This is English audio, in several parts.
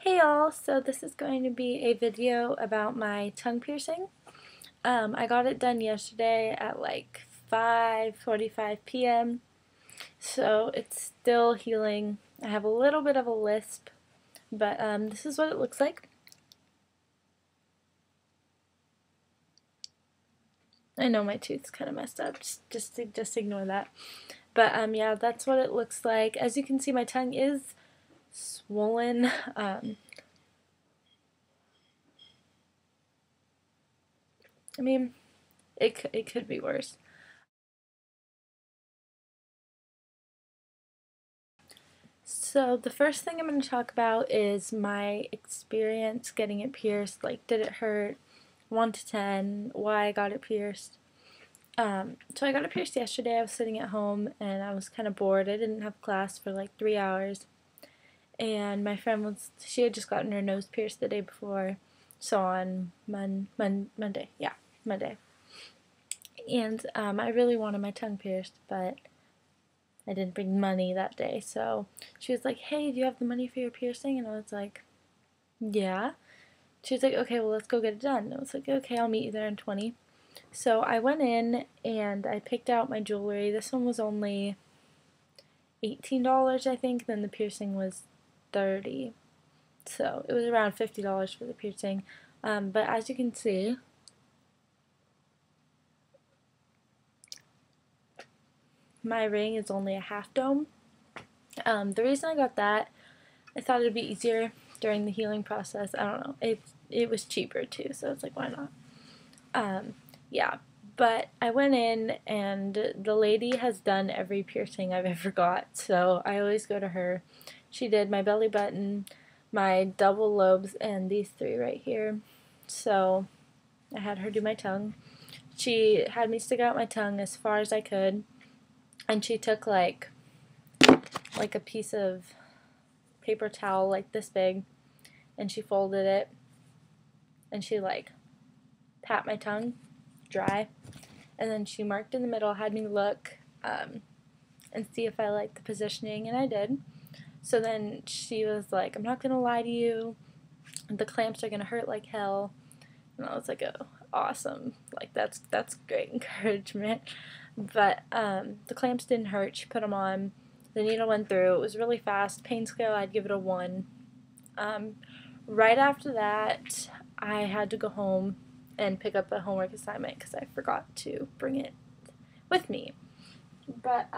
Hey y'all, so this is going to be a video about my tongue piercing. I got it done yesterday at like 5:45 p.m. So it's still healing. I have a little bit of a lisp, but this is what it looks like. I know my tooth's kind of messed up, just ignore that. But yeah, that's what it looks like. As you can see, my tongue is swollen. I mean, it could be worse. So the first thing I'm going to talk about is my experience getting it pierced. Like, did it hurt? 1 to 10, why I got it pierced. So I got it pierced yesterday. I was sitting at home and I was kind of bored. I didn't have class for like 3 hours. And my friend she had just gotten her nose pierced the day before. So on Monday. Yeah, Monday. And I really wanted my tongue pierced, but I didn't bring money that day, so she was like, hey, do you have the money for your piercing? And I was like, yeah. She was like, okay, well, let's go get it done. And I was like, okay, I'll meet you there in 20. So I went in and I picked out my jewelry. This one was only $18, I think. Then the piercing was $30. So it was around $50 for the piercing. But as you can see, my ring is only a half dome. The reason I got that, I thought it'd be easier during the healing process. I don't know. It was cheaper too, so it's like, why not? Yeah. But I went in and the lady has done every piercing I've ever got, so I always go to her. She did my belly button, my double lobes, and these three right here. So I had her do my tongue. She had me stick out my tongue as far as I could, and she took like a piece of paper towel like this big, and she folded it, and she like pat my tongue dry, and then she marked in the middle, had me look and see if I liked the positioning, and I did. So then she was like, I'm not gonna lie to you, the clamps are gonna hurt like hell. And I was like, oh, awesome, like that's great encouragement. But the clamps didn't hurt. She put them on, the needle went through, it was really fast. Pain scale, I'd give it a 1. Right after that, I had to go home and pick up a homework assignment because I forgot to bring it with me. But,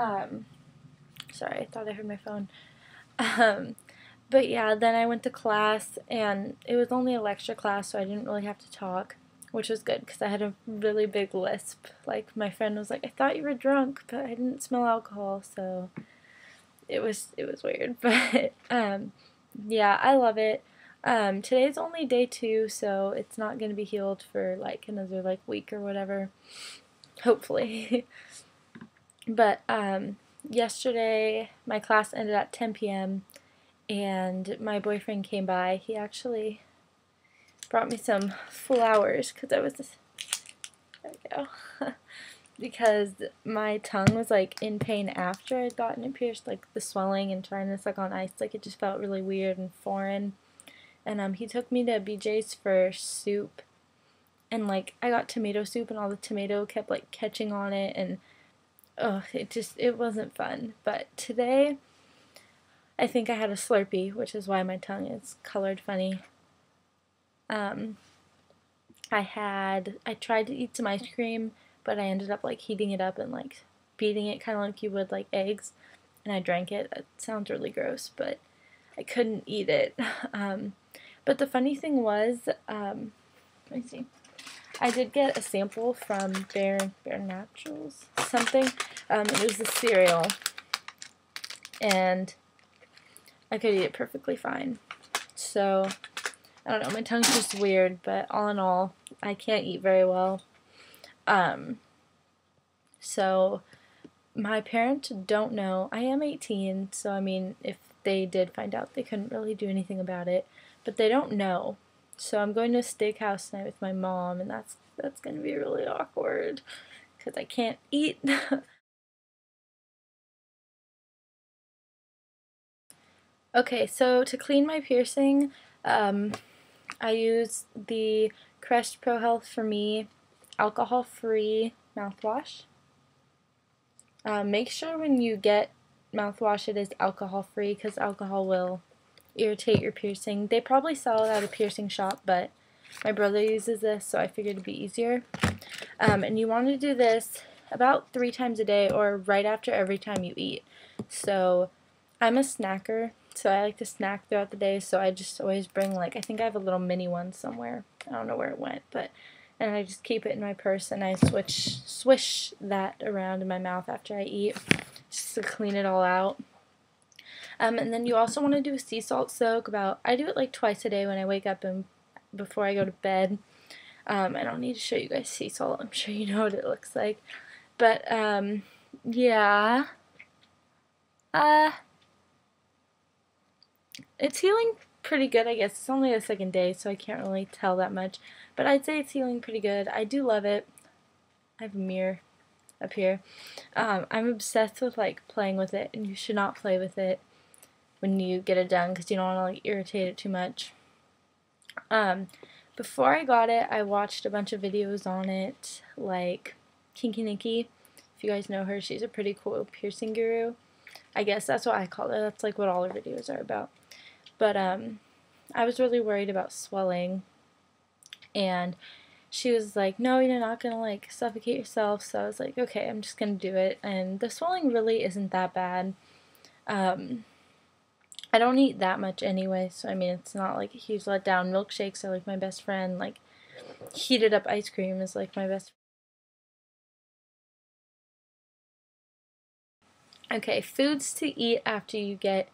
sorry, I thought I heard my phone. But yeah, then I went to class, and it was only a lecture class, so I didn't really have to talk, which was good because I had a really big lisp. Like, my friend was like, I thought you were drunk, but I didn't smell alcohol, so it was weird. But, yeah, I love it. Today's only day 2, so it's not going to be healed for like another like week or whatever, hopefully. But yesterday my class ended at 10 p.m. and my boyfriend came by. He actually brought me some flowers because I was there we go. Because my tongue was like in pain after I'd gotten it pierced, like the swelling and trying to suck on ice, like it just felt really weird and foreign. And he took me to BJ's for soup, and like I got tomato soup and all the tomato kept like catching on it, and it wasn't fun. But today I think I had a Slurpee, which is why my tongue is colored funny. I tried to eat some ice cream, but I ended up like heating it up and like beating it kind of like you would like eggs, and I drank it. It sounds really gross, but I couldn't eat it. But the funny thing was, let me see. I did get a sample from Bare Naturals something. It was a cereal, and I could eat it perfectly fine. So I don't know, my tongue's just weird, but all in all, I can't eat very well. So my parents don't know. I am 18, so I mean, if they did find out, they couldn't really do anything about it. But they don't know. So I'm going to a steakhouse tonight with my mom, and that's going to be really awkward because I can't eat. Okay, so to clean my piercing, I use the Crest Pro Health For Me alcohol-free mouthwash. Make sure when you get mouthwash it is alcohol-free, because alcohol will irritate your piercing. They probably sell it at a piercing shop, but my brother uses this, so I figured it'd be easier. And you want to do this about 3 times a day, or right after every time you eat. So I'm a snacker, so I like to snack throughout the day, so I just always bring, like, I think I have a little mini one somewhere. I don't know where it went, but, and I just keep it in my purse, and I swish that around in my mouth after I eat, just to clean it all out. And then you also want to do a sea salt soak. I do it like twice a day when I wake up and before I go to bed. I don't need to show you guys sea salt. I'm sure you know what it looks like. But, yeah. It's healing pretty good, I guess. It's only the second day, so I can't really tell that much. But I'd say it's healing pretty good. I do love it. I have a mirror up here. I'm obsessed with, like, playing with it, and you should not play with it when you get it done, because you don't want to, like, irritate it too much. Before I got it, I watched a bunch of videos on it, like Kinky Nikki. If you guys know her, she's a pretty cool piercing guru. I guess that's what I call her. That's like what all her videos are about. But I was really worried about swelling, and she was like, no, you're not gonna like suffocate yourself. So I was like, okay, I'm just gonna do it. And the swelling really isn't that bad. I don't eat that much anyway, so I mean, it's not like a huge letdown. Milkshakes are like my best friend. Like, heated up ice cream is like my best friend. Okay, foods to eat after you get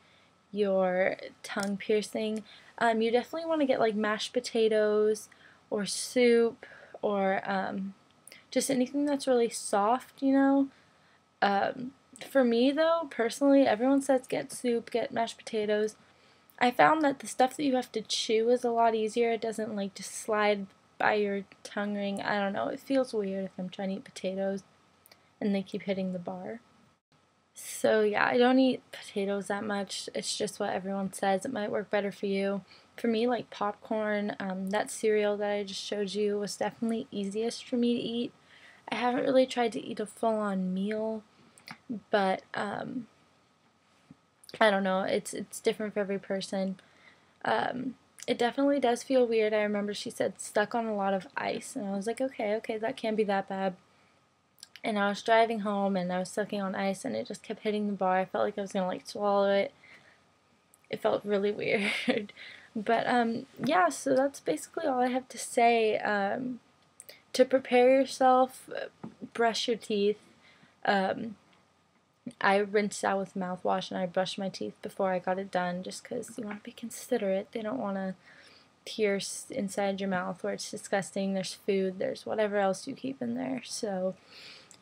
your tongue piercing. You definitely want to get like mashed potatoes or soup, or just anything that's really soft, you know. For me though, personally, everyone says get soup, get mashed potatoes. I found that the stuff that you have to chew is a lot easier. It doesn't like just slide by your tongue ring. I don't know, it feels weird if I'm trying to eat potatoes and they keep hitting the bar. So yeah, I don't eat potatoes that much. It's just what everyone says. It might work better for you. For me, like popcorn, that cereal that I just showed you was definitely easiest for me to eat. I haven't really tried to eat a full-on meal, but I don't know. It's different for every person. It definitely does feel weird. I remember she said stuck on a lot of ice, and I was like, okay, that can't be that bad. And I was driving home, and I was sucking on ice, and it just kept hitting the bar. I felt like I was gonna like swallow it. It felt really weird. But yeah, so that's basically all I have to say. To prepare yourself, brush your teeth. I rinsed out with mouthwash, and I brushed my teeth before I got it done, just because you want to be considerate. They don't want to pierce inside your mouth where it's disgusting. There's food, there's whatever else you keep in there. So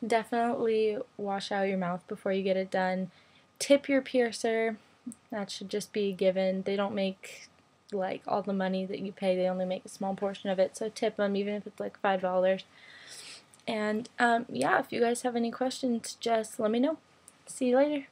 definitely wash out your mouth before you get it done. Tip your piercer. That should just be a given. They don't make like all the money that you pay. They only make a small portion of it. So tip them, even if it's like $5. And yeah, if you guys have any questions, just let me know. See you later.